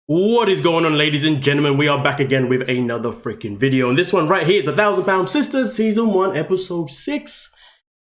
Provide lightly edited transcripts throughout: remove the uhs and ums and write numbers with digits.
What is going on, ladies and gentlemen? We are back again with another freaking video. And this one right here is the 1,000 Pound Sisters Season 1 Episode 6.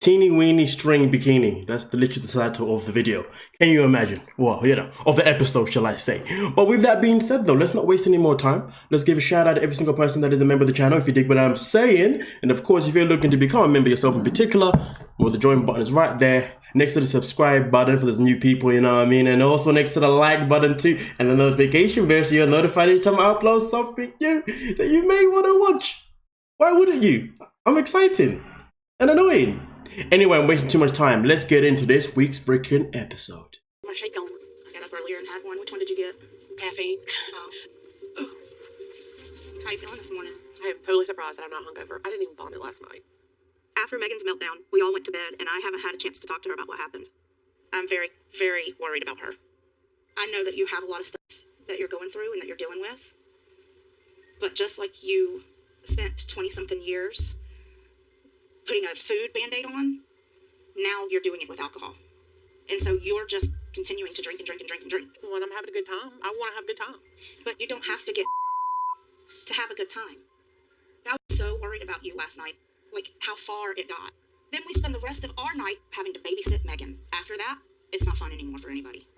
Teeny Weeny String Bikini. That's literally the title of the video. Can you imagine? Well, you know, of the episode, shall I say. But with that being said though, let's not waste any more time. Let's give a shout out to every single person that is a member of the channel, if you dig what I'm saying. And of course, if you're looking to become a member yourself in particular, well, the join button is right there. Next to the subscribe button for those new people, you know what I mean? And also next to the like button too. And the notification bell so you're notified each time I upload something new that you may want to watch. Why wouldn't you? I'm exciting and annoying. Anyway, I'm wasting too much time. Let's get into this week's freaking episode. My shake on. I got up earlier and had one. Which one did you get? Caffeine. Oh. How you feeling this morning? I am totally surprised that I'm not hungover. I didn't even vomit last night. After Megan's meltdown, we all went to bed, and I haven't had a chance to talk to her about what happened. I'm very, very worried about her. I know that you have a lot of stuff that you're going through and that you're dealing with. But just like you spent 20-something years putting a food Band-Aid on, now you're doing it with alcohol. And so you're just continuing to drink and drink and drink and drink. When I'm having a good time, I want to have a good time. But you don't have to get to have a good time. I was so worried about you last night, like how far it got. Then we spend the rest of our night having to babysit Megan. After that, it's not fun anymore for anybody.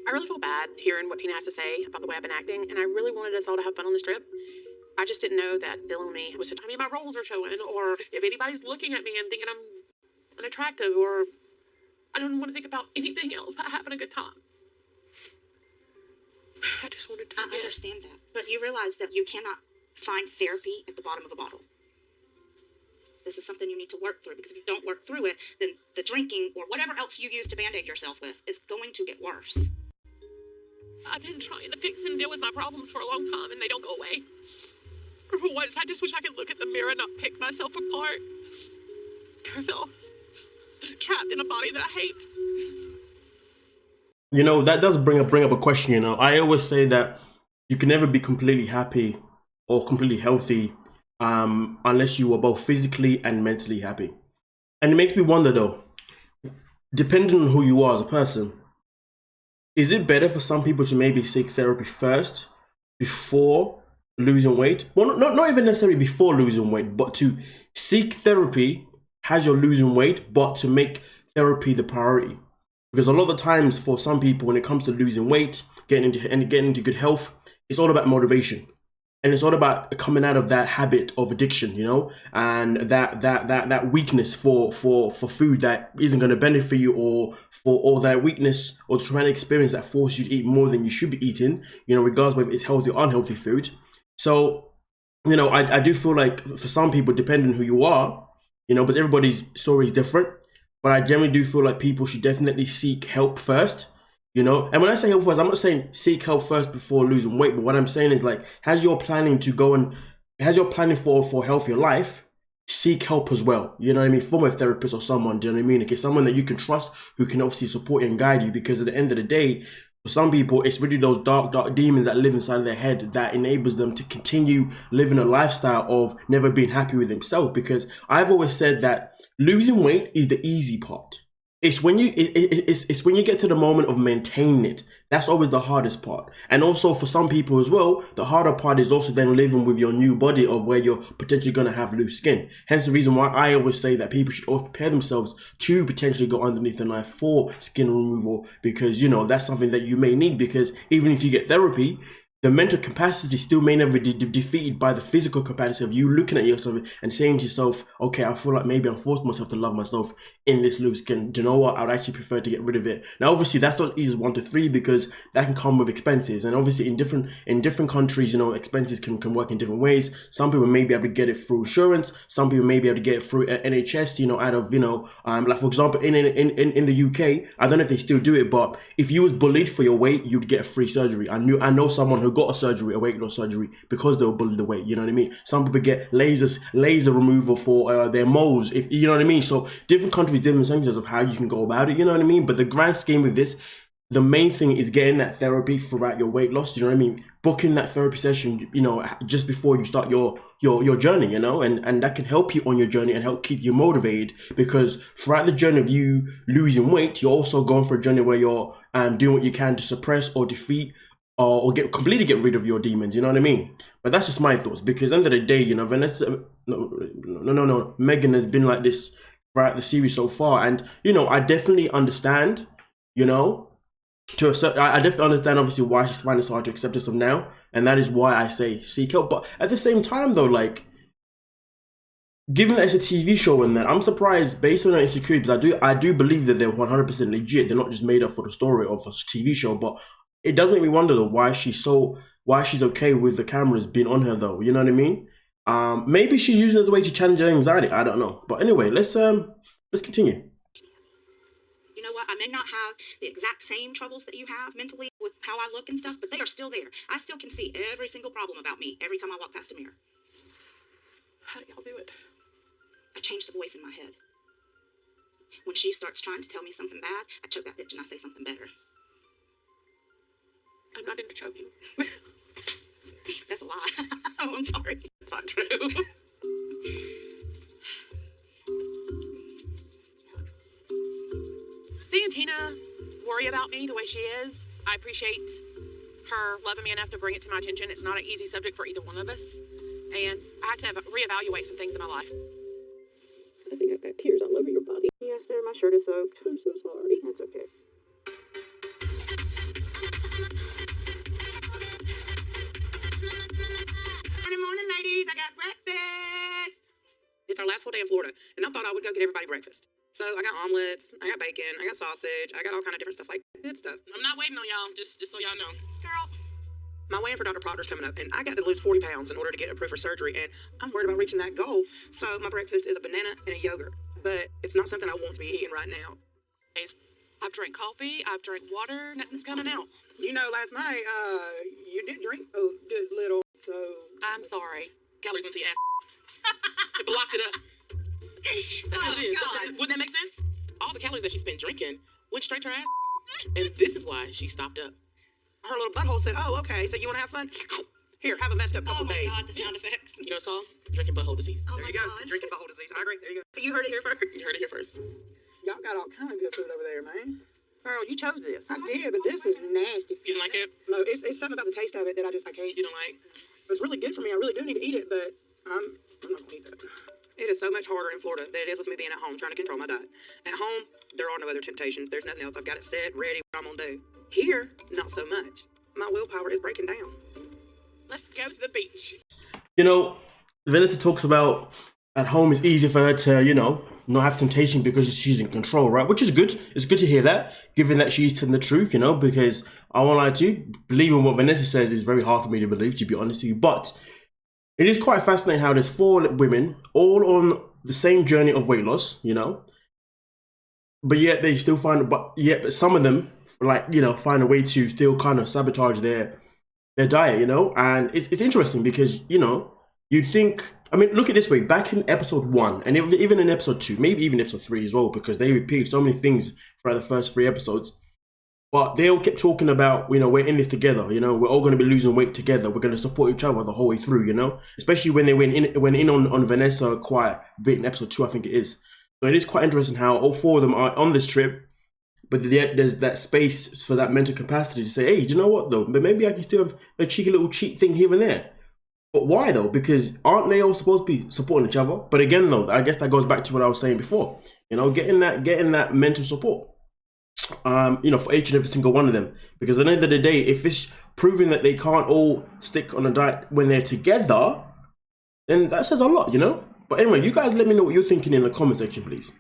I really feel bad hearing what Tina has to say about the way I've been acting, and I really wanted us all to have fun on this trip. I just didn't know that Bill and me was so my roles are showing, or if anybody's looking at me and thinking I'm unattractive, or I don't want to think about anything else but having a good time. I just wanted to forget. I understand that, but you realize that you cannot find therapy at the bottom of a bottle. This is something you need to work through, because if you don't work through it, then the drinking or whatever else you use to Band-Aid yourself with is going to get worse. I've been trying to fix and deal with my problems for a long time, and they don't go away. For once, I just wish I could look at the mirror and not pick myself apart. I feel trapped in a body that I hate. You know, that does bring up a question, you know. I always say that you can never be completely happy or completely healthy unless you are both physically and mentally happy. And it makes me wonder though, depending on who you are as a person, is it better for some people to maybe seek therapy first before losing weight? Well, not even necessarily before losing weight, but to seek therapy as you're losing weight, but to make therapy the priority. Because a lot of the times for some people, when it comes to losing weight, getting into good health, it's all about motivation. And it's all about coming out of that habit of addiction, you know, and that weakness for food that isn't going to benefit you, or that weakness or trying to experience that force you to eat more than you should be eating, you know, regardless whether it's healthy or unhealthy food. So, you know, I do feel like for some people, depending on who you are, you know, but everybody's story is different. But I generally do feel like people should definitely seek help first. You know, and when I say help first, I'm not saying seek help first before losing weight, but what I'm saying is, like, as you're planning for a healthier life, seek help as well. You know what I mean? From a therapist or someone, do you know what I mean? Okay, someone that you can trust, who can obviously support you and guide you, because at the end of the day, for some people, it's really those dark demons that live inside of their head that enables them to continue living a lifestyle of never being happy with themselves. Because I've always said that losing weight is the easy part. It's when you get to the moment of maintaining it. That's always the hardest part. And also for some people as well, the harder part is also then living with your new body, of where you're potentially going to have loose skin. Hence the reason why I always say that people should always prepare themselves to potentially go underneath the knife for skin removal, because, you know, that's something that you may need, because even if you get therapy, the mental capacity still may never be defeated by the physical capacity of you looking at yourself and saying to yourself, okay, I feel like maybe I'm forcing myself to love myself in this loose skin. Do you know what? I would actually prefer to get rid of it. Now, obviously, that's not easy 1 to 3, because that can come with expenses. And obviously, in different countries, you know, expenses can work in different ways. Some people may be able to get it through insurance. Some people may be able to get it through NHS, you know, out of, you know, like, for example, in the UK, I don't know if they still do it, but if you was bullied for your weight, you'd get a free surgery. I know someone who got a weight loss surgery, because they were bullied the weight, you know what I mean? Some people get laser removal for their moles, if you know what I mean. So different countries, different centers of how you can go about it, you know what I mean? But the grand scheme of this, the main thing is getting that therapy throughout your weight loss, you know what I mean? Booking that therapy session, you know, just before you start your journey, you know, and that can help you on your journey and help keep you motivated, because throughout the journey of you losing weight, you're also going for a journey where you're and doing what you can to suppress or defeat or completely get rid of your demons. You know what I mean? But that's just my thoughts, because at the end of the day, you know, Vanessa, no, Megan has been like this throughout the series so far, and you know, I definitely understand. You know, I definitely understand obviously why she's finding it so hard to accept herself now, and that is why I say seek help. But at the same time, though, like, given that it's a TV show and that, I'm surprised based on her insecurities. I do believe that they're 100% legit. They're not just made up for the story of a TV show. But it does make me wonder though why she's okay with the cameras being on her though. You know what I mean? Maybe she's using it as a way to challenge her anxiety. I don't know. But anyway, let's continue. You know what? I may not have the exact same troubles that you have mentally with how I look and stuff, but they are still there. I still can see every single problem about me every time I walk past a mirror. How do y'all do it? I change the voice in my head. When she starts trying to tell me something bad, I choke that bitch and I say something better. I'm not into choking. That's a lie. Oh, I'm sorry. It's not true. Seeing Tina worry about me the way she is, I appreciate her loving me enough to bring it to my attention. It's not an easy subject for either one of us, and I had to reevaluate some things in my life. I think I've got tears all over your body. Yes, there, my shirt is soaked. I'm so sorry. That's okay. Morning, ladies. I got breakfast. It's our last full day in Florida, and I thought I would go get everybody breakfast. So I got omelets, I got bacon, I got sausage, I got all kind of different stuff, like good stuff. I'm not waiting on y'all, just so y'all know. Girl. My weigh-in for Dr. Proctor's coming up, and I got to lose 40 pounds in order to get approved for surgery, and I'm worried about reaching that goal. So my breakfast is a banana and a yogurt, but it's not something I want to be eating right now. I've drank coffee, I've drank water, nothing's coming out. You know, last night, you did drink a good little, so... I'm sorry. Calories went to your ass. It blocked it up. That's what it is. God. Wouldn't that make sense? All the calories that she's been drinking went straight to her ass. And this is why she stopped up. Her little butthole said, oh, okay, so you want to have fun? Here, have a messed up couple Oh my days. God, the sound effects. You know what it's called? Drinking butthole disease. Oh There my you go. God. Drinking butthole disease. I agree. There you go. You heard it here first. You heard it here first. Y'all got all kind of good food over there, man. Girl, you chose this. I did, but this is nasty. You didn't like it? No, it's something about the taste of it that I can't. You don't like? It's really good for me. I really do need to eat it, but I'm not going to eat that. It is so much harder in Florida than it is with me being at home trying to control my diet. At home, there are no other temptations. There's nothing else. I've got it set, ready, what I'm going to do. Here, not so much. My willpower is breaking down. Let's go to the beach. You know, Vanessa talks about at home it's easy for her to, you know, not have temptation because she's in control, right? Which is good. It's good to hear that, given that she's telling the truth, you know, because I won't lie to you, believing what Vanessa says is very hard for me to believe, to be honest with you. But it is quite fascinating how there's 4 women all on the same journey of weight loss, you know, but yet they still but some of them, like, you know, find a way to still kind of sabotage their diet, you know. And it's interesting because, you know, you think, I mean, look at it this way, back in episode 1 and even in episode 2, maybe even episode 3 as well, because they repeat so many things throughout the first 3 episodes, but they all kept talking about, you know, we're in this together, you know, we're all going to be losing weight together, we're going to support each other the whole way through, you know, especially when they went in on Vanessa quite a bit in episode 2, I think it is. So it is quite interesting how all 4 of them are on this trip, but there's that space for that mental capacity to say, hey, do you know what though, but maybe I can still have a cheeky little cheat thing here and there. But why though? Because aren't they all supposed to be supporting each other? But again though, I guess that goes back to what I was saying before, you know, getting that mental support, you know, for each and every single one of them. Because at the end of the day, if it's proving that they can't all stick on a diet when they're together, then that says a lot, you know. But anyway, you guys let me know what you're thinking in the comment section, please.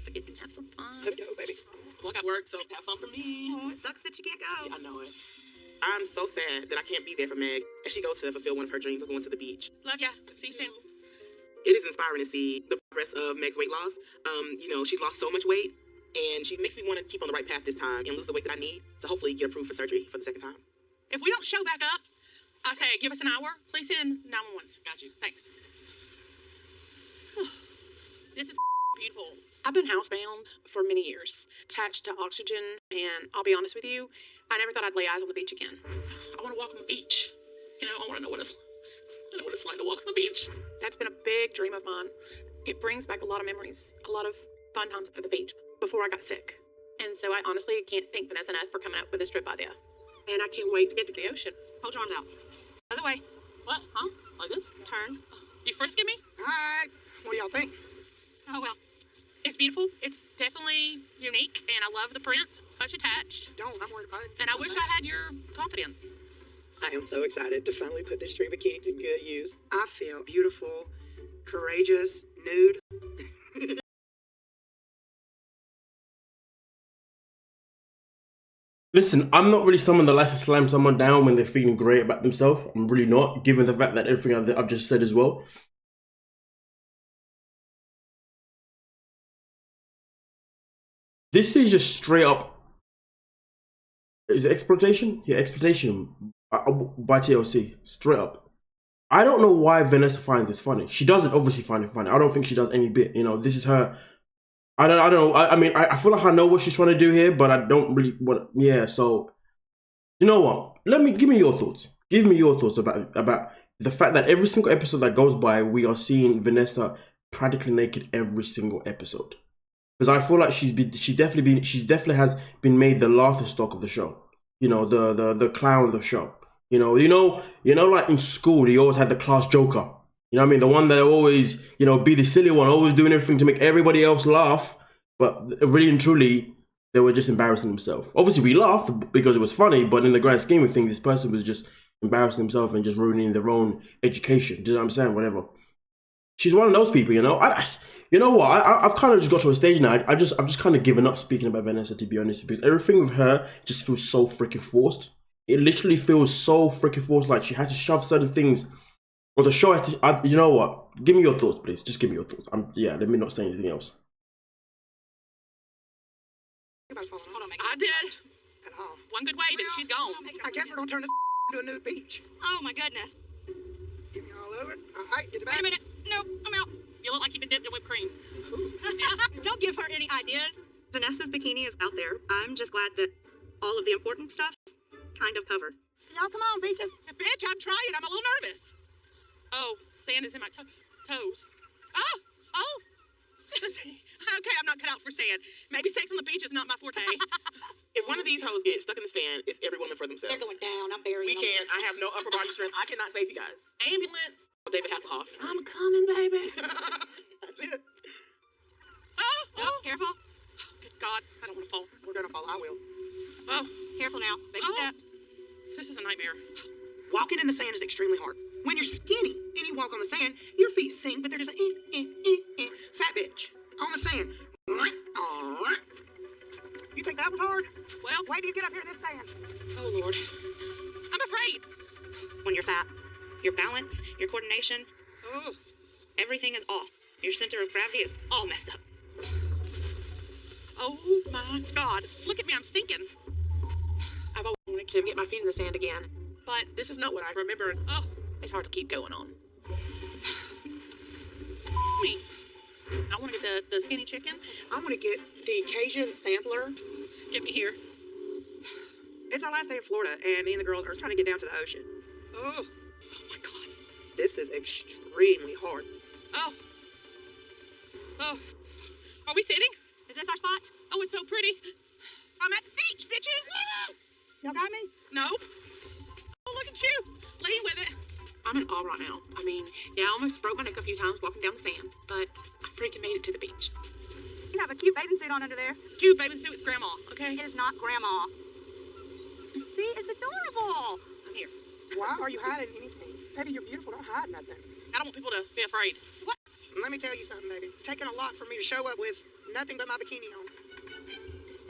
Forget to have some fun. Let's go, baby. Well, I got work, so have fun for me. Oh, it sucks that you can't go. Yeah, I know it. I'm so sad that I can't be there for Meg as she goes to fulfill one of her dreams of going to the beach. Love ya. See you soon. It is inspiring to see the progress of Meg's weight loss. You know, she's lost so much weight, and she makes me want to keep on the right path this time and lose the weight that I need to hopefully get approved for surgery for the second time. If we don't show back up, I say give us an hour. Please send 911. Got you. Thanks. This is beautiful. I've been housebound for many years, attached to oxygen, and I'll be honest with you, I never thought I'd lay eyes on the beach again. I want to walk on the beach. You know, I want to know what it's like to walk on the beach. That's been a big dream of mine. It brings back a lot of memories, a lot of fun times at the beach before I got sick. And so I honestly can't thank Vanessa enough for coming up with this trip idea. And I can't wait to get to the ocean. Hold your arms out. Other way. What? Huh? Like this? Turn. You frisking me? All right. What do y'all think? Oh, well. It's beautiful. It's definitely unique, and I love the print. Much attached. Don't. I'm worried about it. And I wish I had your confidence. I am so excited to finally put this string bikini to good use. I feel beautiful, courageous, nude. Listen, I'm not really someone that likes to slam someone down when they're feeling great about themselves. I'm really not, given the fact that everything I've just said as well. This is just straight up. Is it exploitation? Yeah, exploitation by TLC. Straight up. I don't know why Vanessa finds this funny. She doesn't obviously find it funny. I don't think she does any bit. You know, this is her. I don't know. I mean, I feel like I know what she's trying to do here, but I don't really want. Yeah. So, you know what? Give me your thoughts. Give me your thoughts about the fact that every single episode that goes by, we are seeing Vanessa practically naked every single episode. Because I feel like she definitely has been made the laughing stock of the show. You know, the clown of the show. You know, like in school, they always had the class joker. You know what I mean? The one that always, you know, be the silly one, always doing everything to make everybody else laugh. But really and truly, they were just embarrassing themselves. Obviously, we laughed because it was funny, but in the grand scheme of things, this person was just embarrassing himself and just ruining their own education. Do you know what I'm saying? Whatever. She's one of those people, you know. You know what? I've kind of just got to a stage now. I've just kind of given up speaking about Vanessa, to be honest, because everything with her just feels so freaking forced. It literally feels so freaking forced. Like she has to shove certain things, or the show has to. You know what? Give me your thoughts, please. Just give me your thoughts. Let me not say anything else. Hold on, Megan. I did. At all. One good wave and she's gone. I guess we're gonna turn this into a nude beach. Oh, my goodness. Get me all over it. All right, get the Wait back. a minute. Nope, I'm out. You look like you've been dipped in whipped cream. Don't give her any ideas. Vanessa's bikini is out there. I'm just glad that all of the important stuff is kind of covered. Y'all come on, beaches. Bitch, I'm trying. I'm a little nervous. Oh, sand is in my toes. Oh. Okay, I'm not cut out for sand. Maybe sex on the beach is not my forte. If one of these hoes gets stuck in the sand, it's every woman for themselves. They're going down. I'm burying We them. can't. I have no upper body strength. I cannot save you guys. Ambulance. David Hasselhoff. I'm coming, baby. That's it. Oh, careful. Good God, I don't want to fall. We're gonna fall. I will. Oh, Careful now. Baby steps. this is a nightmare. Walking in the sand is extremely hard. When you're skinny and you walk on the sand, your feet sink, but they're just like, fat bitch on the sand. You think that was hard? Well, Why do you get up here in this sand? oh Lord. I'm afraid. When you're fat, your balance, your coordination, Oh, everything is off. Your center of gravity is all messed up. oh my God. Look at me, I'm sinking. I've always wanted to get my feet in the sand again, but this is not what I remember. Oh, it's hard to keep going on. Me. I want to get the skinny chicken. I'm gonna get the Cajun sampler. Get me here. It's our last day in Florida, and me and the girls are trying to get down to the ocean. Oh my God. This is extremely hard. Oh. Are we sitting? Is this our spot? Oh, it's so pretty. I'm at the beach, bitches. Y'all got me? No. Oh, look at you. Lean with it. I'm in awe right now. I mean, yeah, I almost broke my neck a few times walking down the sand, but I freaking made it to the beach. You have a cute bathing suit on under there. Cute baby suit, it's grandma, okay? It is not grandma. See, it's adorable. I'm here. Why are you hiding anything? Baby, you're beautiful. Don't hide nothing. I don't want people to be afraid. What? Let me tell you something, baby. It's taken a lot for me to show up with nothing but my bikini on.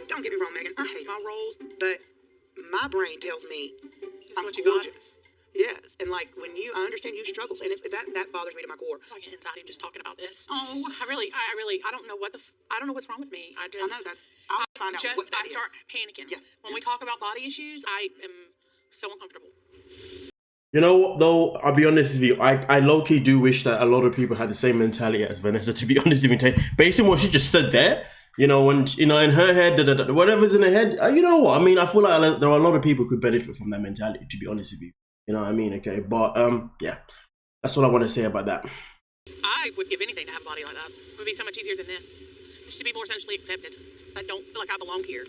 Don't get me wrong, Megan. I hate my roles, but my brain tells me This is I'm what you got. gorgeous. Yes, and like I understand you struggles, and that bothers me to my core. I get anxiety just talking about this. Oh, I don't know I don't know what's wrong with me. I know I'll find out what that I start panicking. Yeah. When we talk about body issues, I am so uncomfortable. You know what, though? I'll be honest with you. I low-key do wish that a lot of people had the same mentality as Vanessa, to be honest with you. Based on what she just said there, you know, when, you know, in her head, whatever's in her head, you know what? I mean, I feel like there are a lot of people who could benefit from that mentality, to be honest with you. You know what I mean? Okay, but, yeah. That's all I want to say about that. I would give anything to have a body like that. It would be so much easier than this. to be more socially accepted. I don't feel like I belong here.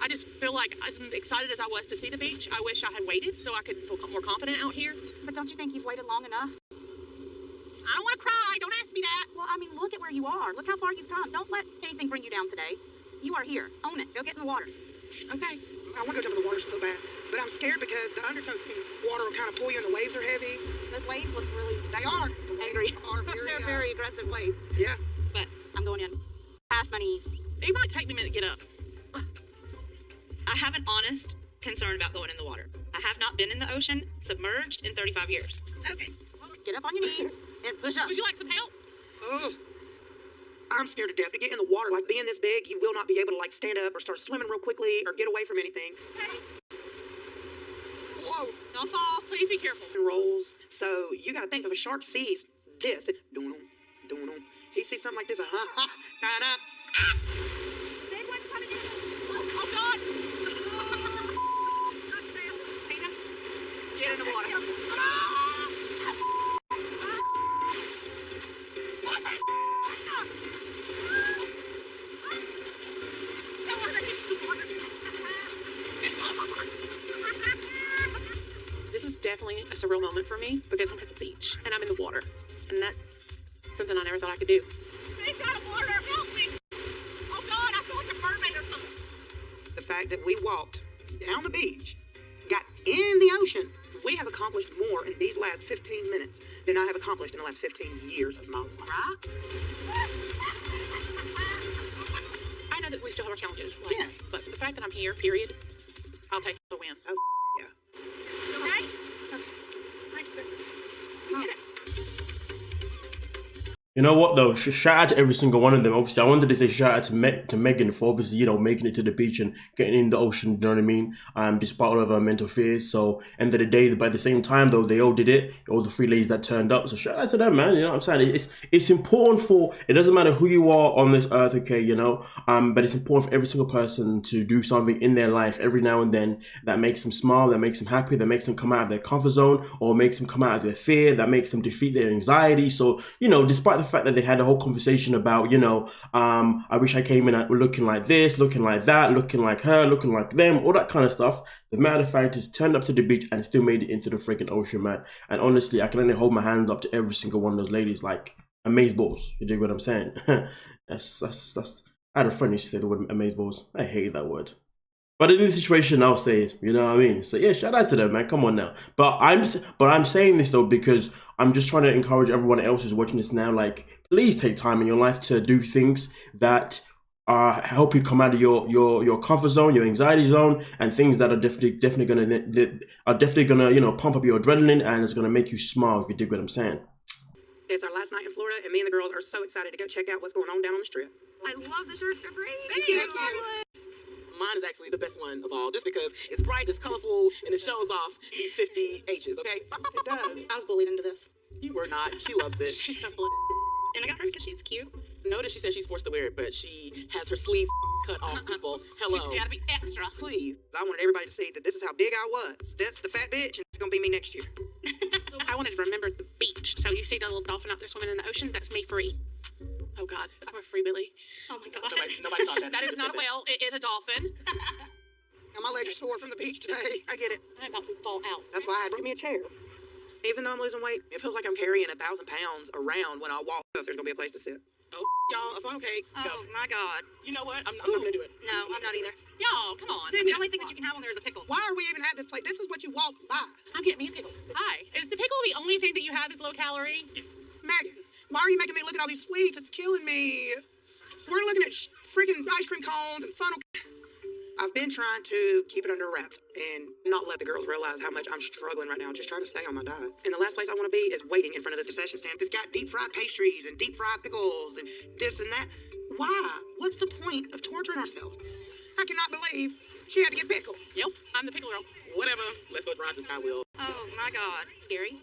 I just feel like, as excited as I was to see the beach, I wish I had waited so I could feel more confident out here. But don't you think you've waited long enough? I don't want to cry. Don't ask me that. Well, I mean, look at where you are. Look how far you've come. Don't let anything bring you down today. You are here. Own it. Go get in the water. Okay, I want to go jump in the water so bad, but I'm scared because the undertow water will kind of pull you and the waves are heavy. Those waves look really They are. The angry. waves are very, They're very aggressive waves. Yeah. But I'm going in. Past my knees. It might take me a minute to get up. I have an honest concern about going in the water. I have not been in the ocean submerged in 35 years. Okay. Get up on your knees and push up. Would you like some help? Ugh. I'm scared to death to get in the water. Like, being this big, you will not be able to, like, stand up or start swimming real quickly or get away from anything. Whoa. Don't fall. Please be careful. Rolls. So you got to think of a shark sees this. Dun-dun, dun-dun. He sees something like this. Big one's coming in. Oh, God. Tina, get in the water. This is definitely a surreal moment for me because I'm at the beach and I'm in the water, and that's something I never thought I could do. They've got a water, help me! Oh God, I feel like a mermaid or something. The fact that we walked down the beach, got in the ocean, we have accomplished more in these last 15 minutes than I have accomplished in the last 15 years of my life. Right? I know that we still have our challenges, like, Yes. but the fact that I'm here, period, I'll take the win. Oh, yeah. You okay? You did it. You know what though? Shout out to every single one of them. Obviously, I wanted to say shout out to Megan for obviously, making it to the beach and getting in the ocean. You know what I mean? Despite all of her mental fears. So, end of the day, but at the same time though, they all did it. All the 3 ladies that turned up. So shout out to them, man. You know what I'm saying? It's important for. It doesn't matter who you are on this earth, okay? But it's important for every single person to do something in their life every now and then that makes them smile, that makes them happy, that makes them come out of their comfort zone, or makes them come out of their fear, that makes them defeat their anxiety. So, despite the fact that they had a whole conversation about, I wish I came in looking like this, looking like that, looking like her, looking like them, all that kind of stuff. The matter of fact is, turned up to the beach and still made it into the freaking ocean, man. And honestly, I can only hold my hands up to every single one of those ladies, like amazeballs. You dig what I'm saying? that's. I had a friend who used to say the word amazeballs. I hate that word. But in this situation, I'll say it. You know what I mean? So yeah, shout out to them, man. Come on now. But I'm saying this though because I'm just trying to encourage everyone else who's watching this now. Like, please take time in your life to do things that help you come out of your comfort zone, your anxiety zone, and things that are definitely gonna pump up your adrenaline and it's gonna make you smile. If you dig what I'm saying. It's our last night in Florida, and me and the girls are so excited to go check out what's going on down on the strip. I love the shirts. They're great. Thank you. Mine is actually the best one of all, just because it's bright, it's colorful, and it shows off these 50 H's, okay? It does. I was bullied into this. You were not. She loves it. She's so full. And I got her because she's cute. Notice she says she's forced to wear it, but she has her sleeves cut off, people. Hello. She's gotta be extra. Please. I wanted everybody to see that this is how big I was. That's the fat bitch, and it's going to be me next year. I wanted to remember the beach. So you see the little dolphin out there swimming in the ocean? That's me free. Oh God, I'm a free Billy. Oh my God. Nobody thought that. That is not a whale. It is a dolphin. Now, my legs are sore from the beach today. I get it. I'm about to fall out. That's why I had to get me a chair. Even though I'm losing weight, it feels like I'm carrying 1,000 pounds around when I walk. If there's going to be a place to sit. Oh, y'all, it's okay. Let's Oh go. my God. You know what? I'm not going to do it. No, I'm not either. Y'all, come on. Dude, the only thing that you can have on there is a pickle. Why are we even at this place? This is what you walk by. I'm getting me a pickle. Hi. Is the pickle the only thing that you have is low calorie? Megan, why are you making me look at all these sweets? It's killing me. We're looking at freaking ice cream cones and funnel. I've been trying to keep it under wraps and not let the girls realize how much I'm struggling right now, just trying to stay on my diet. And the last place I want to be is waiting in front of this concession stand. It's got deep fried pastries and deep fried pickles and this and that. Why? What's the point of torturing ourselves? I cannot believe she had to get pickled. Yep, I'm the pickle girl. Whatever. Let's go ride the sky wheel. Oh my God. Scary.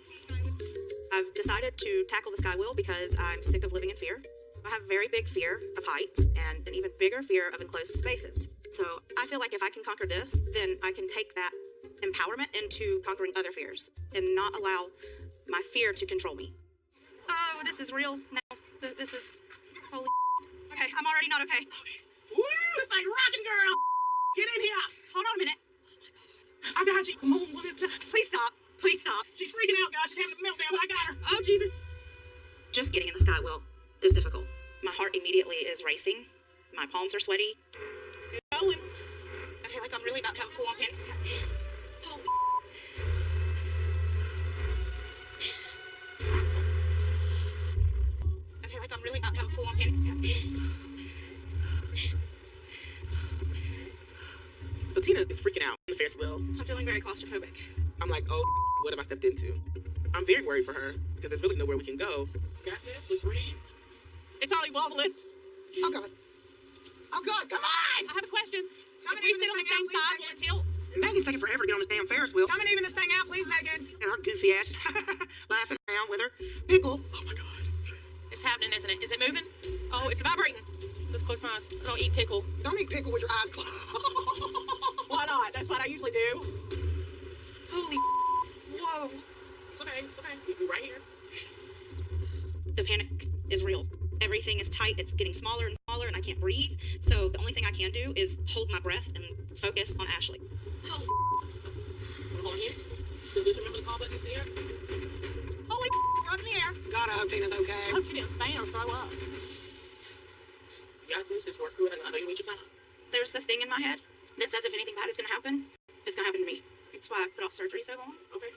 I've decided to tackle the sky wheel because I'm sick of living in fear. I have a very big fear of heights and an even bigger fear of enclosed spaces. So I feel like if I can conquer this, then I can take that empowerment into conquering other fears and not allow my fear to control me. Oh, this is real now. This is holy. Okay. okay. I'm already not okay. Woo! It's like rocking, girl. Get in here. Hold on a minute. I got you. Come on, woman. Please stop. Please stop. She's freaking out, guys. She's having a meltdown, but I got her. Oh, Jesus. Just getting in the sky wheel is difficult. My heart immediately is racing. My palms are sweaty. Keep going. I feel like I'm really about to have a full-on panic attack. Holy. I feel like I'm really about to have a full-on panic attack. So Tina is freaking out on the Ferris wheel. I'm feeling very claustrophobic. I'm like, oh, what have I stepped into? I'm very worried for her because there's really nowhere we can go. Got this? Let's breathe. It's only wobbling. Oh, God. Oh, God, come on! I have a question. If we sit on the same side, will it tilt? Megan's taking forever to get on this damn Ferris wheel. Come and even this thing out, please, Megan. And her goofy ass laughing around with her. Pickle. Oh, my God. It's happening, isn't it? Is it moving? Oh, it's vibrating. Let's close my eyes. I don't eat pickle. Don't eat pickle with your eyes closed. Why not? That's what I usually do. Holy. Whoa. It's okay. It's okay. We're right here. The panic is real. Everything is tight. It's getting smaller and smaller, and I can't breathe. So the only thing I can do is hold my breath and focus on Ashley. Hold on here. Just remember the call button is there. Holy, we're up in the air. God, I hope Tina's okay. I hope you didn't faint or throw up. You got this. Just work through it. I know you need your time. There's this thing in my head that says if anything bad is going to happen, it's going to happen to me. That's why I put off surgery so long. Okay.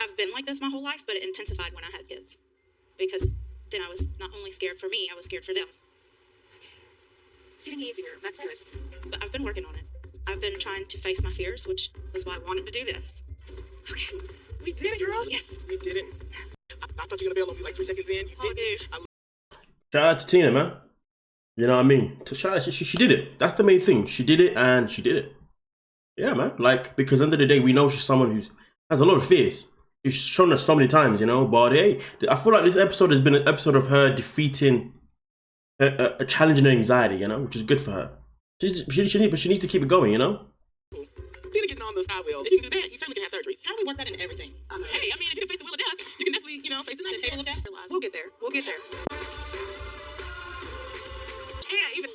I've been like this my whole life, but it intensified when I had kids. Because then I was not only scared for me, I was scared for them. It's getting easier. That's good. But I've been working on it. I've been trying to face my fears, which is why I wanted to do this. Okay. We did it, girl. Yes. We did it. I thought you were going to bail on me like 3 seconds in. You did it. Shout out to Tina, man. You know what I mean? Shout out, she did it. That's the main thing. She did it, and she did it. Yeah, man. Like, because at the end of the day, we know she's someone who has a lot of fears. She's shown us so many times, you know. But hey, I feel like this episode has been an episode of her defeating a challenging anxiety, you know, which is good for her. But she needs to keep it going, you know. Tina getting on the side wheel. If you can do that, you certainly can have surgeries. How do we work that into everything? Hey, I mean, if you can face the wheel of death, you can definitely, face the night. The table of death? We'll get there. We'll get there. Yeah, even.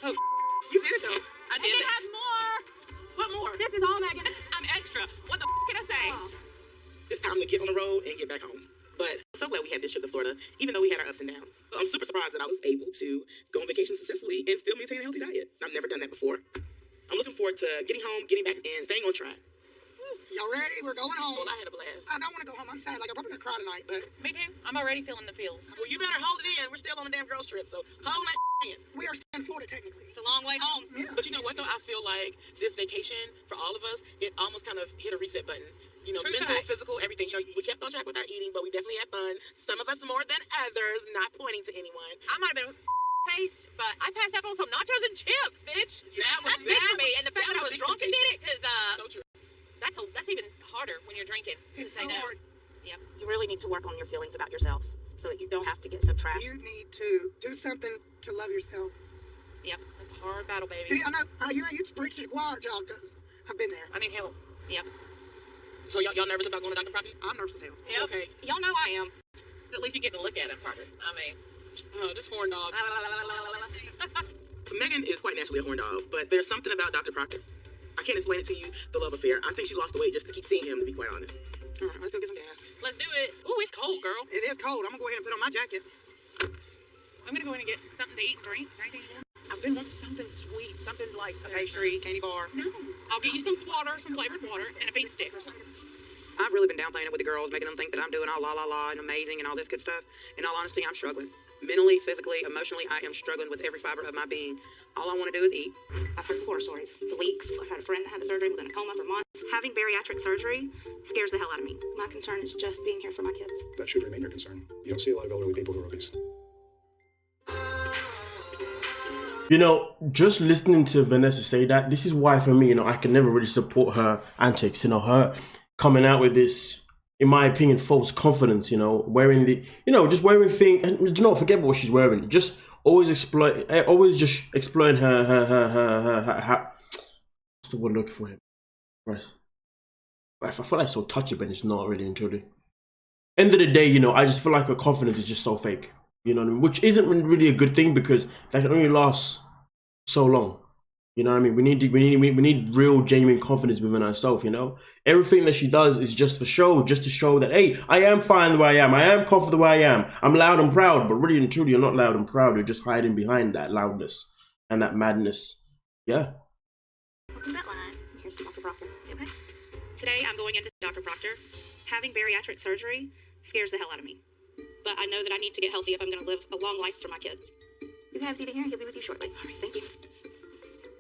Oh, You did it, though. I did it. has more. What more? This is all Megan. I'm extra. What the can I say? It's time to get on the road and get back home. But I'm so glad we had this trip to Florida, even though we had our ups and downs. I'm super surprised that I was able to go on vacation successfully and still maintain a healthy diet. I've never done that before. I'm looking forward to getting home, getting back, and staying on track. Y'all ready? We're going home. Well, I had a blast. I don't want to go home. I'm sad. Like, I'm probably going to cry tonight, but Me too. I'm already feeling the feels. Well, you better hold it in. We're still on a damn girls trip, so hold that in. we are still in Florida, technically. It's a long way home. Yeah. But you know what, though? I feel like this vacation, for all of us, it almost kind of hit a reset button. You know, True mental, fact. physical, everything. You know, we kept on track with our eating, but we definitely had fun. Some of us more than others, not pointing to anyone. I might have been paced, but I passed out on some nachos and chips, bitch. That That's big for me. And the fact that I was big drunk and did temptation. it, because So true. that's even harder when you're drinking. It's to say so no. hard. Yep. You really need to work on your feelings about yourself so that you don't have to get so trashed. You need to do something to love yourself. Yep. It's a hard battle, baby. And I know you preach to the choir, y'all, because I've been there. I need help. Yep. So y'all nervous about going to Dr. Proctor? I'm nervous as hell. Yep. Okay. Y'all know I am. At least you get to look at him, Parker. I mean, This horn dog. Megan is quite naturally a horn dog, but there's something about Dr. Proctor. I can't explain it to you, the love affair. I think she lost the weight just to keep seeing him, to be quite honest. All right, let's go get some gas. let's do it. Ooh, it's cold, girl. It is cold. I'm going to go ahead and put on my jacket. I'm gonna go in and get something to eat and drink. Is there anything you want? I've been wanting something sweet, something like a pastry, candy bar. No. I'll get you some water, some flavored water, and a beef stick or something. I've really been downplaying it with the girls, making them think that I'm doing all la la la and amazing and all this good stuff. In all honesty, I'm struggling. Mentally, physically, emotionally, I am struggling with every fiber of my being. All I want to do is eat. I've heard horror stories. The leaks. I've had a friend that had the surgery, was in a coma for months. Having bariatric surgery scares the hell out of me. My concern is just being here for my kids. That should remain your concern. You don't see a lot of elderly people who are obese. You know, just listening to Vanessa say that, this is why for me, you know, I can never really support her antics, you know, her coming out with this, in my opinion, false confidence, you know, wearing the, you know, just wearing things, and do you know, forget what she's wearing, just always just exploiting her, what's the word I'm looking for him? Right. I feel like it's so touchy, but it's not really and truly. End of the day, you know, I just feel like her confidence is just so fake. You know what I mean? Which isn't really a good thing because that can only last so long. You know what I mean? We need real genuine confidence within ourselves, you know? Everything that she does is just for show, just to show that, hey, I am fine the way I am. I am confident the way I am. I'm loud and proud, but really and truly, you're not loud and proud. You're just hiding behind that loudness and that madness. Yeah. Welcome to that line. I'm here to see Dr. Proctor. Okay? Today, I'm going into Dr. Proctor. Having bariatric surgery scares the hell out of me. But I know that I need to get healthy if I'm going to live a long life for my kids. You can have a seat in here. He'll be with you shortly. All right, thank you.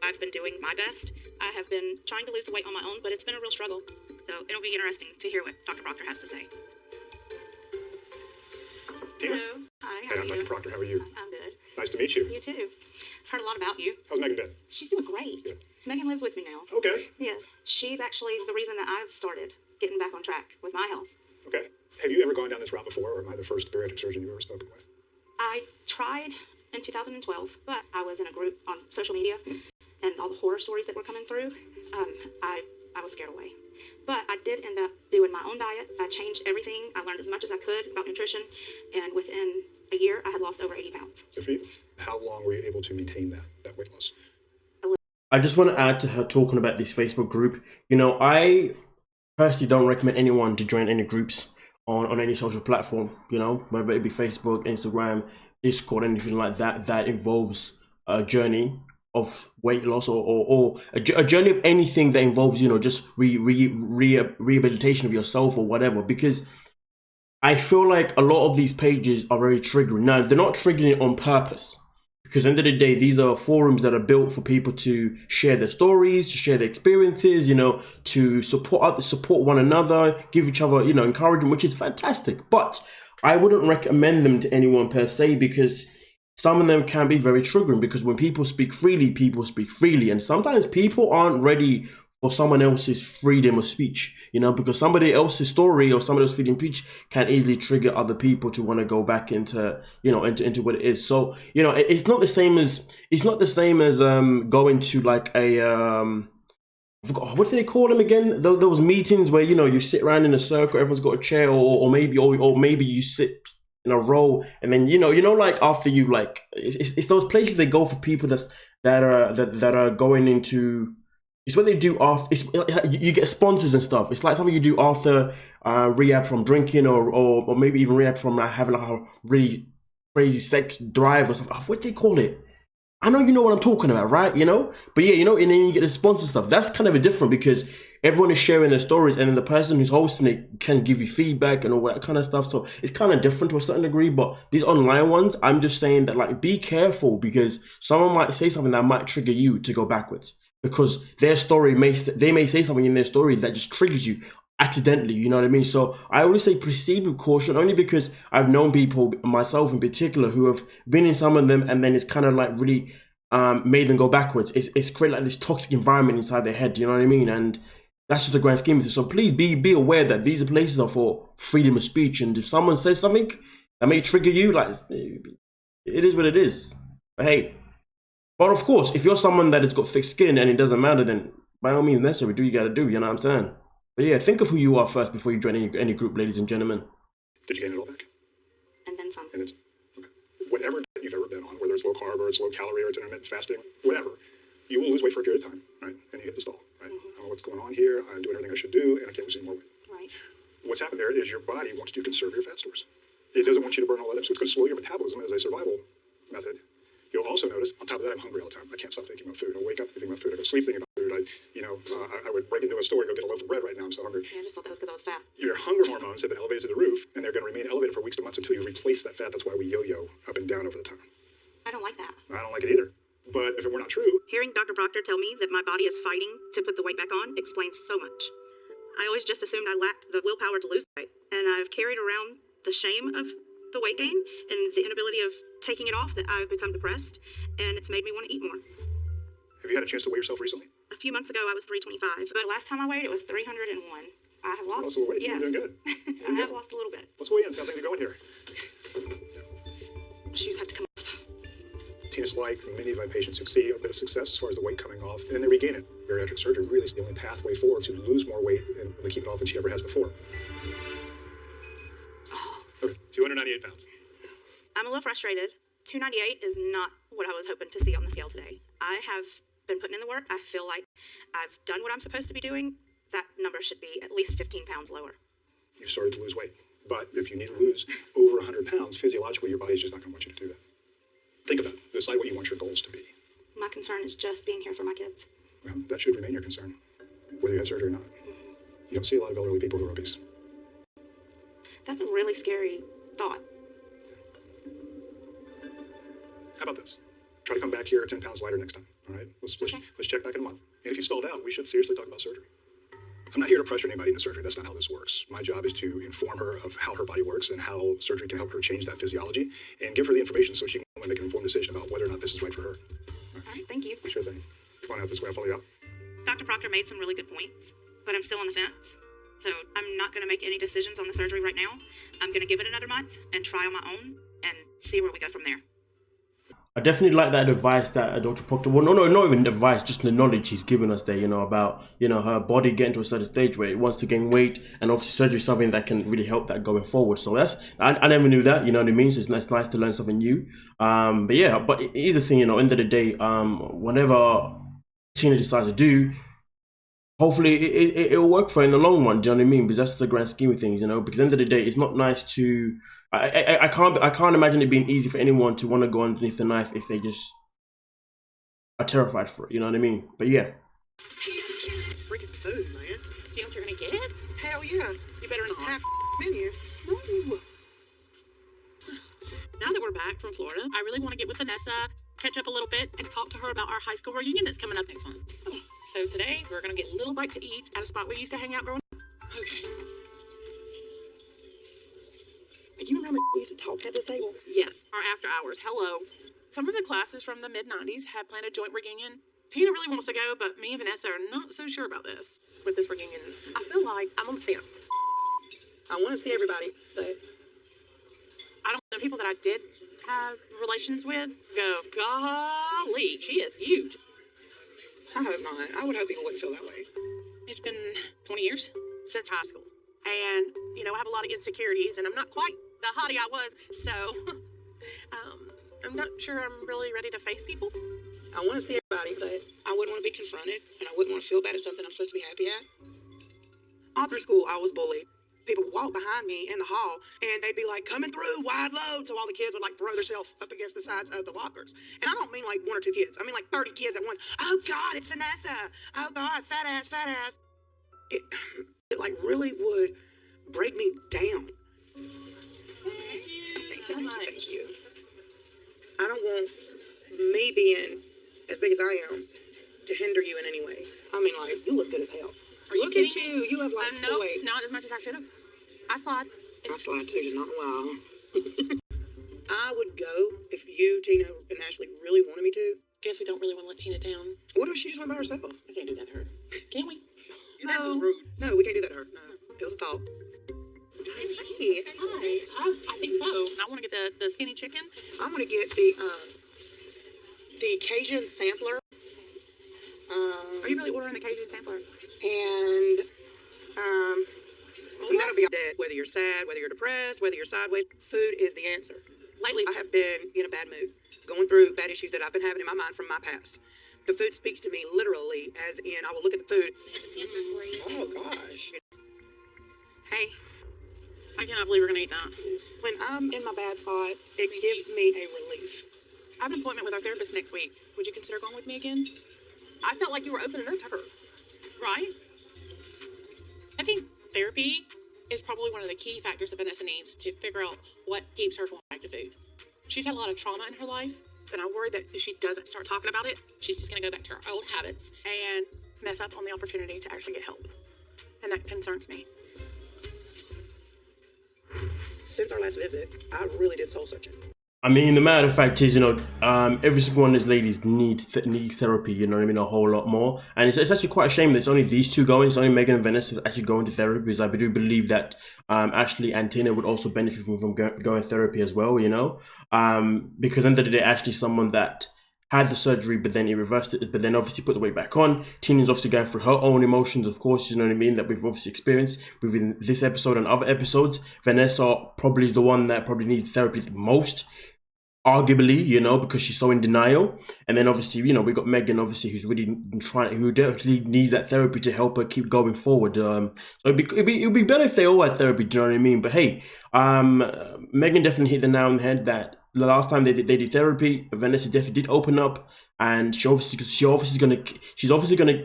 I've been doing my best. I have been trying to lose the weight on my own, but it's been a real struggle. So it'll be interesting to hear what Dr. Proctor has to say. Tina? Hello. Hi, how Hey, are I'm you? Dr. Proctor. How are you? I'm good. Nice to meet you. You too. I've heard a lot about you. How's Megan been? She's doing great. Yeah. Megan lives with me now. Okay. Yeah. She's actually the reason that I've started getting back on track with my health. Okay. Have you ever gone down this route before, or am I the first bariatric surgeon you've ever spoken with? I tried in 2012, but I was in a group on social media, and all the horror stories that were coming through, I was scared away. But I did end up doing my own diet. I changed everything. I learned as much as I could about nutrition, and within a year, I had lost over 80 pounds. Good for you. How long were you able to maintain that weight loss? I just want to add to her talking about this Facebook group. You know, I personally don't recommend anyone to join any groups on any social platform, you know, whether it be Facebook, Instagram, Discord, anything like that, that involves a journey of weight loss or a journey of anything that involves, you know, just rehabilitation of yourself or whatever, because I feel like a lot of these pages are very triggering. Now, they're not triggering it on purpose, because at the end of the day, these are forums that are built for people to share their stories, to share their experiences, you know, to support one another, give each other, you know, encouragement, which is fantastic. But I wouldn't recommend them to anyone per se, because some of them can be very triggering, because when people speak freely. And sometimes people aren't ready for someone else's freedom of speech, you know, because somebody else's story or somebody else's freedom of speech can easily trigger other people to want to go back into, you know, into what it is. So, you know, it's not the same as going to like a, I forgot, what do they call them again? Those meetings where, you know, you sit around in a circle, everyone's got a chair, or maybe you sit in a row, and then you know, like after you like, it's those places they go for people that are going into. It's what they do after. You get sponsors and stuff. It's like something you do after rehab from drinking, or maybe even rehab from having like a really crazy sex drive or something. What do they call it? I know you know what I'm talking about, right? You know, but yeah, you know, and then you get the sponsor stuff. That's kind of a different, because everyone is sharing their stories, and then the person who's hosting it can give you feedback and all that kind of stuff. So it's kind of different to a certain degree. But these online ones, I'm just saying that, like, be careful, because someone might say something that might trigger you to go backwards, because their story may say something in their story that just triggers you accidentally, you know what I mean? So I always say proceed with caution, only because I've known people, myself in particular, who have been in some of them, and then it's kind of like really made them go backwards. It's created like this toxic environment inside their head, you know what I mean? And that's just the grand scheme of it. So please be aware that these places are for freedom of speech, and if someone says something that may trigger you, like, it is what it is. But hey, but of course, if you're someone that has got thick skin and it doesn't matter, then by all means necessary, do what you gotta do, you know what I'm saying? But yeah, think of who you are first before you join any group, ladies and gentlemen. Did you gain it all back? And then some. And then some. Okay. Whatever diet you've ever been on, whether it's low carb or it's low calorie or it's intermittent fasting, whatever, you will lose weight for a period of time, right? And you hit the stall, right? I don't know what's going on here. I'm doing everything I should do, and I can't lose any more weight. Right. What's happened there is your body wants to conserve your fat stores. It doesn't want you to burn all that up, so it's going to slow your metabolism as a survival method. You'll also notice, on top of that, I'm hungry all the time. I can't stop thinking about food. I wake up thinking about food. I go to sleep thinking about food. I would break into a store and go get a loaf of bread right now. I'm so hungry. Yeah, I just thought that was because I was fat. Your hunger hormones have been elevated to the roof, and they're going to remain elevated for weeks to months until you replace that fat. That's why we yo-yo up and down over the time. I don't like that. I don't like it either. But if it were not true, Hearing Dr. Proctor tell me that my body is fighting to put the weight back on explains so much. I always just assumed I lacked the willpower to lose weight, and I've carried around the shame of the weight gain and the inability of taking it off that I've become depressed, and it's made me want to eat more. have you had a chance to weigh yourself recently? A few months ago, I was 325, but last time I weighed, it was 301. I have lost. Lost a little weight. Yes, You're doing good. I have lost a little bit. Let's weigh in. See how things are going here. Shoes have to come off. Tina's like many of my patients who see a bit of success as far as the weight coming off, and then they regain it. Bariatric surgery really is the only pathway forward to lose more weight and really keep it off than she ever has before. Okay, 298 pounds. I'm a little frustrated. 298 is not what I was hoping to see on the scale today. I have been putting in the work. I feel like I've done what I'm supposed to be doing. That number should be at least 15 pounds lower. You've started to lose weight. But if you need to lose over 100 pounds, physiologically, your body's just not going to want you to do that. Think about it. Decide what you want your goals to be. My concern is just being here for my kids. Well, that should remain your concern, whether you have surgery or not. You don't see a lot of elderly people who are obese. That's a really scary thought. How about this? Try to come back here 10 pounds lighter next time, all right? Let's check back in a month. And if you stalled out, we should seriously talk about surgery. I'm not here to pressure anybody into surgery. That's not how this works. My job is to inform her of how her body works and how surgery can help her change that physiology and give her the information so she can make an informed decision about whether or not this is right for her. All right, thank you. Sure thing. Come on out this way. I'll follow you out. Dr. Proctor made some really good points, but I'm still on the fence. So I'm not going to make any decisions on the surgery right now. I'm going to give it another month and try on my own and see where we go from there. I definitely like that advice that Dr. Proctor, well, no, not even advice, just the knowledge he's given us there, about, her body getting to a certain stage where it wants to gain weight, and obviously surgery is something that can really help that going forward. So I never knew that, you know what I mean? So it's nice to learn something new. But it is a thing, end of the day, whenever Tina decides to do, hopefully it'll work for her in the long run, do you know what I mean? Because that's the grand scheme of things, because at the end of the day, it's not nice to... I can't imagine it being easy for anyone to want to go underneath the knife if they just are terrified for it, you know what I mean? But yeah. Freaking food, man. Do you know what you're gonna get? Hell yeah. You better not. Half menu. No. Now that we're back from Florida, I really want to get with Vanessa, catch up a little bit, and talk to her about our high school reunion that's coming up next month. So today, we're gonna get a little bite to eat at a spot we used to hang out growing up. Okay. You remember we used to talk at this table? Yes, our after hours. Hello. Some of the classes from the mid-90s have planned a joint reunion. Tina really wants to go, but me and Vanessa are not so sure about this. With this reunion, I feel like I'm on the fence. I want to see everybody, but I don't know, people that I did have relations with go, golly, she is huge. I hope not. I would hope people wouldn't feel that way. It's been 20 years since high school. And, I have a lot of insecurities, and I'm not quite the hottie I was, so I'm not sure I'm really ready to face people. I want to see everybody, but I wouldn't want to be confronted, and I wouldn't want to feel bad at something I'm supposed to be happy at. All through school, I was bullied. People would walk behind me in the hall, and they'd be like, coming through, wide load. So all the kids would throw themselves up against the sides of the lockers. And I don't mean one or two kids. I mean 30 kids at once. Oh God, it's Vanessa. Oh God, fat ass, fat ass. It really would break me down. Thank you. I don't want me being as big as I am to hinder you in any way. I mean, you look good as hell. Look at you. You have lost no, weight. Not as much as I should have. I slide. I slide too, just not in a while. I would go if you, Tina, and Ashley really wanted me to. Guess we don't really want to let Tina down. What if she just went by herself? We can't do that to her. Can we? That was rude. No, we can't do that to her. No, it was a thought. Hey, hi. I think so. I want to get the skinny chicken. I'm going to get the Cajun sampler. Are you really ordering the Cajun sampler? And that'll be dead. Whether you're sad, whether you're depressed, whether you're sideways, food is the answer. Lately, I have been in a bad mood, going through bad issues that I've been having in my mind from my past. The food speaks to me literally, as in I will look at the food. Oh gosh. Hey. I cannot believe we're gonna eat that. When I'm in my bad spot, it gives me a relief. I have an appointment with our therapist next week. Would you consider going with me again? I felt like you were opening up to her. Right? I think therapy is probably one of the key factors that Vanessa needs to figure out what keeps her going back to food. She's had a lot of trauma in her life, and I'm worried that if she doesn't start talking about it, she's just going to go back to her old habits and mess up on the opportunity to actually get help. And that concerns me. Since our last visit, I really did soul searching. I mean, the matter of fact is, every single one of these ladies needs therapy, you know what I mean, a whole lot more. And it's actually quite a shame that it's only these two going. It's only Megan and Vanessa actually going to therapy, because I do believe that Ashley and Tina would also benefit from going therapy as well, because at the end of the day, Ashley's someone that had the surgery, but then he reversed it, but then obviously put the weight back on. Teeny's obviously going through her own emotions, of course, you know what I mean, that we've obviously experienced within this episode and other episodes. Vanessa probably is the one that probably needs therapy the most, arguably, you know, because she's so in denial. And then obviously, you know, we got Megan, obviously, who's really who definitely needs that therapy to help her keep going forward. So it'd be better if they all had therapy, do you know what I mean? But hey, Megan definitely hit the nail on the head that the last time they did therapy, Vanessa definitely did open up, and she's obviously gonna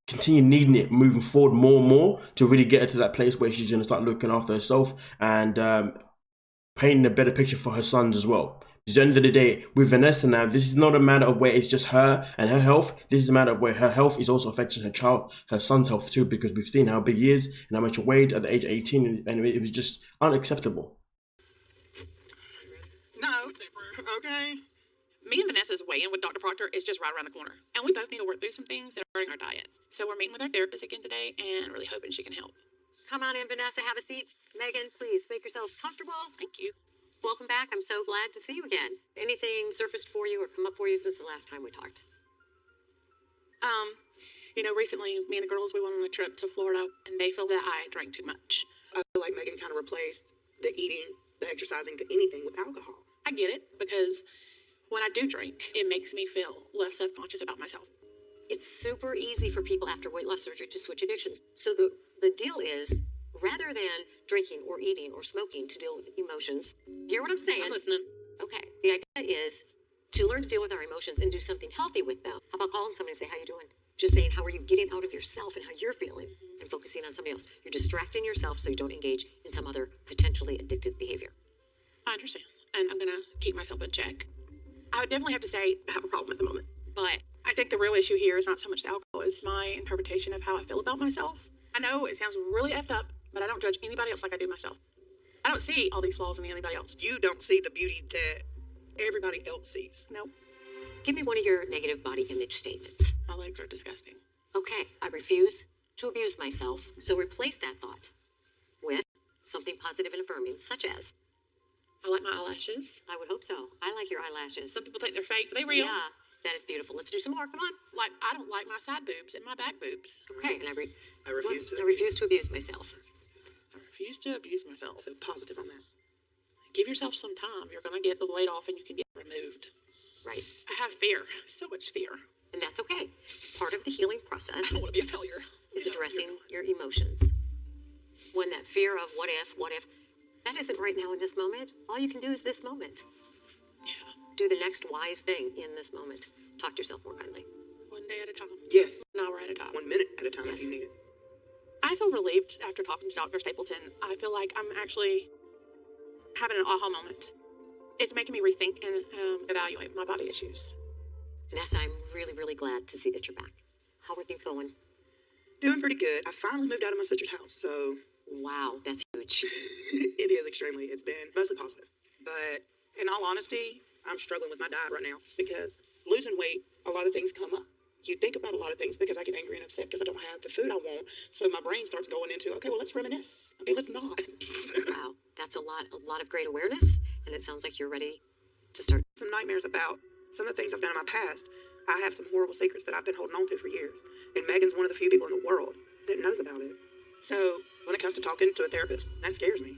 continue needing it moving forward more and more to really get her to that place where she's gonna start looking after herself and painting a better picture for her sons as well. Because at the end of the day, with Vanessa now, this is not a matter of where it's just her and her health. This is a matter of where her health is also affecting her son's health too, because we've seen how big he is and how much he weighed at the age of 18, and it was just unacceptable. No. Okay. Me and Vanessa's weigh-in with Dr. Proctor is just right around the corner, and we both need to work through some things that are hurting our diets. So we're meeting with our therapist again today and really hoping she can help. Come on in, Vanessa. Have a seat. Megan, please make yourselves comfortable. Thank you. Welcome back. I'm so glad to see you again. Anything surfaced for you or come up for you since the last time we talked? Recently, me and the girls, we went on a trip to Florida, and they feel that I drank too much. I feel like Megan kind of replaced the eating, the exercising, the anything with alcohol. I get it, because when I do drink, it makes me feel less self-conscious about myself. It's super easy for people after weight loss surgery to switch addictions. So the deal is, rather than drinking or eating or smoking to deal with emotions, hear what I'm saying? I'm listening. Okay. The idea is to learn to deal with our emotions and do something healthy with them. How about calling somebody and say, how you doing? Just saying, how are you getting out of yourself and how you're feeling and focusing on somebody else. You're distracting yourself so you don't engage in some other potentially addictive behavior. I understand, and I'm going to keep myself in check. I would definitely have to say I have a problem at the moment, but I think the real issue here is not so much the alcohol, it's my interpretation of how I feel about myself. I know it sounds really effed up, but I don't judge anybody else like I do myself. I don't see all these flaws in anybody else. You don't see the beauty that everybody else sees. Nope. Give me one of your negative body image statements. My legs are disgusting. Okay, I refuse to abuse myself, so replace that thought with something positive and affirming, such as, I like my eyelashes. I would hope so. I like your eyelashes. Some people think they're fake, but they real. Yeah, that is beautiful. Let's do some more. Come on. Like, I don't like my side boobs and my back boobs. Okay, and I refuse to abuse myself. I refuse to abuse myself. So positive on that. Give yourself some time. You're going to get the weight off and you can get removed. Right. I have fear. So much fear. And that's okay. Part of the healing I process don't want to be a failure. is addressing your emotions. When that fear of what if, that isn't right now in this moment. All you can do is this moment. Yeah. Do the next wise thing in this moment. Talk to yourself more kindly. One day at a time. Yes. 1 hour at a time. 1 minute at a time Yes. if you need it. I feel relieved after talking to Dr. Stapleton. I feel like I'm actually having an aha moment. It's making me rethink and evaluate my body issues. Vanessa, I'm really, really glad to see that you're back. How are things going? Doing pretty good. I finally moved out of my sister's house, so Wow, that's huge. it is extremely. It's been mostly positive. But in all honesty, I'm struggling with my diet right now because losing weight, a lot of things come up. You think about a lot of things because I get angry and upset because I don't have the food I want. So my brain starts going into, okay, well, let's reminisce. Okay, let's not. Wow, that's a lot of great awareness, and it sounds like you're ready to start. Some nightmares about some of the things I've done in my past. I have some horrible secrets that I've been holding on to for years. And Megan's one of the few people in the world that knows about it. So when it comes to talking to a therapist, that scares me.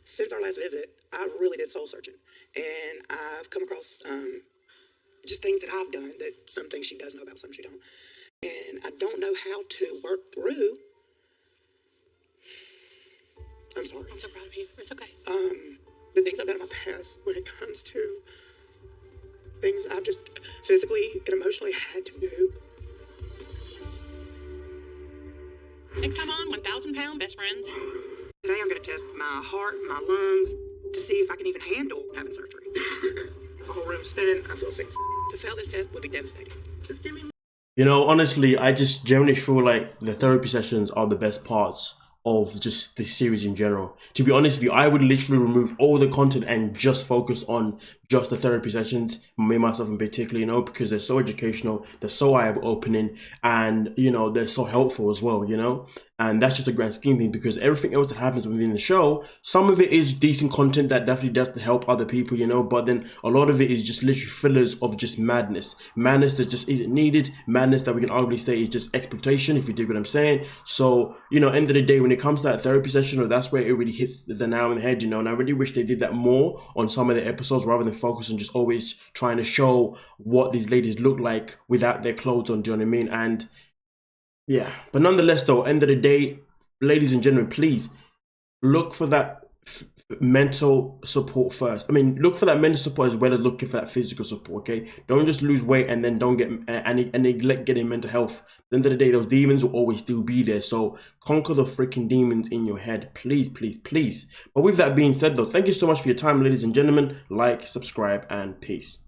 Since our last visit, I really did soul searching. And I've come across just things that I've done that some things she does know about, some she don't. And I don't know how to work through. I'm sorry. I'm so proud of you. It's okay. The things I've done in my past when it comes to things I've just physically and emotionally had to do. Next time on 1,000 Pound Best Friends. Today I'm going to test my heart, my lungs, to see if I can even handle having surgery. My whole room's spinning. I feel sick. To fail this test would be devastating. Just give me. You know, honestly, I just generally feel like the therapy sessions are the best parts of just this series in general. To be honest with you, I would literally remove all the content and just focus on just the therapy sessions, me, myself in particular, you know, because they're so educational, they're so eye-opening, and, you know, they're so helpful as well, you know. And that's just a grand scheme thing, because everything else that happens within the show, some of it is decent content that definitely does to help other people, you know, but then a lot of it is just literally fillers of just madness that just isn't needed, madness that we can arguably say is just exploitation, if you dig what I'm saying. So, you know, end of the day, when it comes to that therapy session, or that's where it really hits the nail on the head, you know, and I really wish they did that more on some of the episodes, rather than focus on just always trying to show what these ladies look like without their clothes on, do you know what I mean? And yeah, but nonetheless though, end of the day, ladies and gentlemen, please look for that mental support first. I mean, look for that mental support as well as looking for that physical support, okay? Don't just lose weight and then don't get and neglect getting mental health. At the end of the day, those demons will always still be there. So conquer the freaking demons in your head, please, please, please. But with that being said though, thank you so much for your time, ladies and gentlemen. Like, subscribe, and peace.